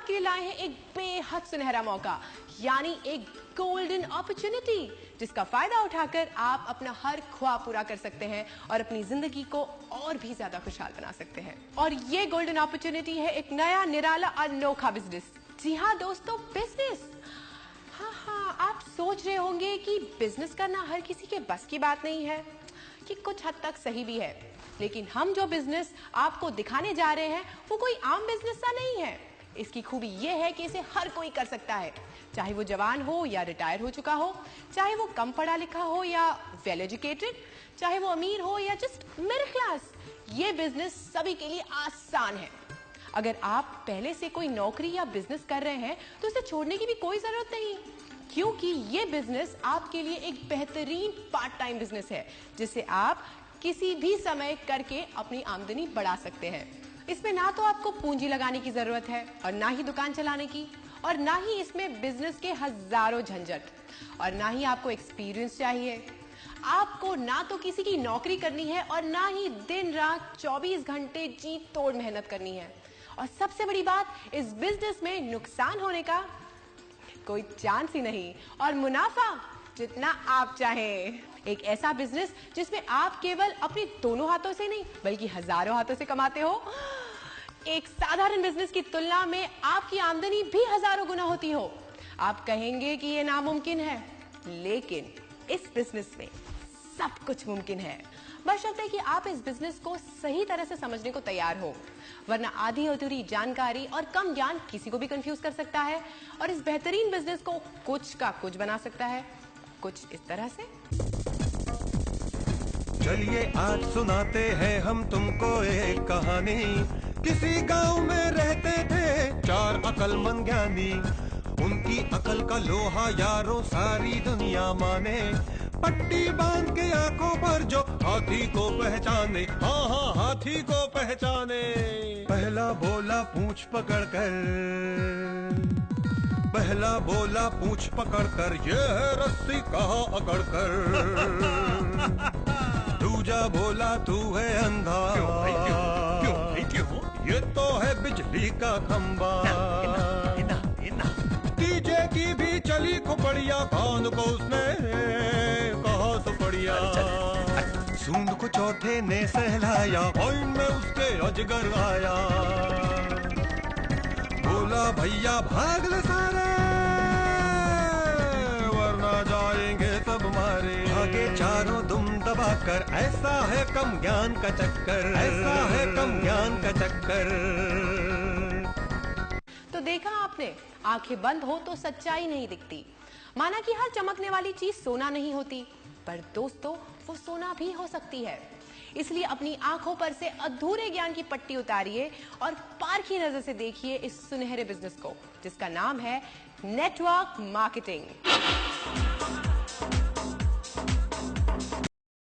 आपके लिए लाए हैं एक बेहद सुनहरा मौका, यानी एक गोल्डन अपॉर्चुनिटी, जिसका फायदा उठाकर आप अपना हर ख्वाब पूरा कर सकते हैं और अपनी जिंदगी को और भी ज्यादा खुशहाल बना सकते हैं। और ये गोल्डन अपॉर्चुनिटी है एक नया निराला अनोखा बिजनेस। जी हाँ दोस्तों, बिजनेस। हाँ, आप सोच रहे होंगे कि बिजनेस करना हर किसी के बस की बात नहीं है, कि कुछ हद तक सही भी है, लेकिन हम जो बिजनेस आपको दिखाने जा रहे हैं वो कोई आम बिजनेस सा नहीं है। इसकी खूबी ये है कि इसे हर कोई कर सकता है, चाहे वो जवान हो या रिटायर हो चुका हो, चाहे वो कम पढ़ा लिखा हो या वेल एजुकेटेड, चाहे वो अमीर हो या जस्ट मिडिल क्लास। ये बिजनेस सभी के लिए आसान है। अगर आप पहले से कोई नौकरी या बिजनेस कर रहे हैं तो उसे छोड़ने की भी कोई जरूरत नहीं, क्योंकि ये बिजनेस आपके लिए एक बेहतरीन पार्ट टाइम बिजनेस है, जिसे आप किसी भी समय करके अपनी आमदनी बढ़ा सकते हैं। इसमें ना तो आपको पूंजी लगाने की जरूरत है और ना ही दुकान चलाने की, और ना ही इसमें बिजनेस के हजारों झंझट, और ना ही आपको एक्सपीरियंस चाहिए। आपको ना तो किसी की नौकरी करनी है और ना ही दिन रात 24 घंटे जी तोड़ मेहनत करनी है। और सबसे बड़ी बात, इस बिजनेस में नुकसान होने का कोई चांस ही नहीं, और मुनाफा जितना आप चाहें। एक ऐसा बिजनेस जिसमें आप केवल अपने दोनों हाथों से नहीं बल्कि हजारों हाथों से कमाते हो। एक साधारण बिजनेस की तुलना में आपकी आमदनी भी हजारों गुना होती हो। आप कहेंगे कि यह नामुमकिन है, लेकिन इस बिजनेस में सब कुछ मुमकिन है, बशर्ते कि आप इस बिजनेस को सही तरह से समझने को तैयार हो, वरना आधी अधूरी जानकारी और कम ज्ञान किसी को भी कंफ्यूज कर सकता है और इस बेहतरीन बिजनेस को कुछ का कुछ बना सकता है। कुछ इस तरह से। चलिए आज सुनाते हैं हम तुमको एक कहानी। किसी गांव में रहते थे 4 अकलमंद ज्ञानी। उनकी अकल का लोहा यारों सारी दुनिया माने। पट्टी बांध के आंखों पर जो हाथी को पहचाने, हाँ हाथी को पहचाने। पहला बोला पूंछ पकड़कर, पहला बोला पूंछ पकड़कर, ये है रस्सी कहाँ अकड़कर। दूजा बोला तू है अंधा, क्यों? ये तो है बिजली का खंबा। तीजे की भी चली खुपड़िया, कान को उसने कहा सुपड़िया। सूंड को चौथे ने सहलाया, कोइन में उसके अजगर आया। बोला भैया भाग ले सारे, वरना जाएंगे सब मारे। आगे चारों दुम दबाकर, ऐसा है कम ज्ञान का चक्कर, ऐसा है कम ज्ञान का चक्कर। तो देखा आपने, आंखें बंद हो तो सच्चाई नहीं दिखती। माना कि हर चमकने वाली चीज सोना नहीं होती, पर दोस्तों वो सोना भी हो सकती है। इसलिए अपनी आंखों पर से अधूरे ज्ञान की पट्टी उतारिए और पारखी नजर से देखिए इस सुनहरे बिजनेस को, जिसका नाम है नेटवर्क मार्केटिंग।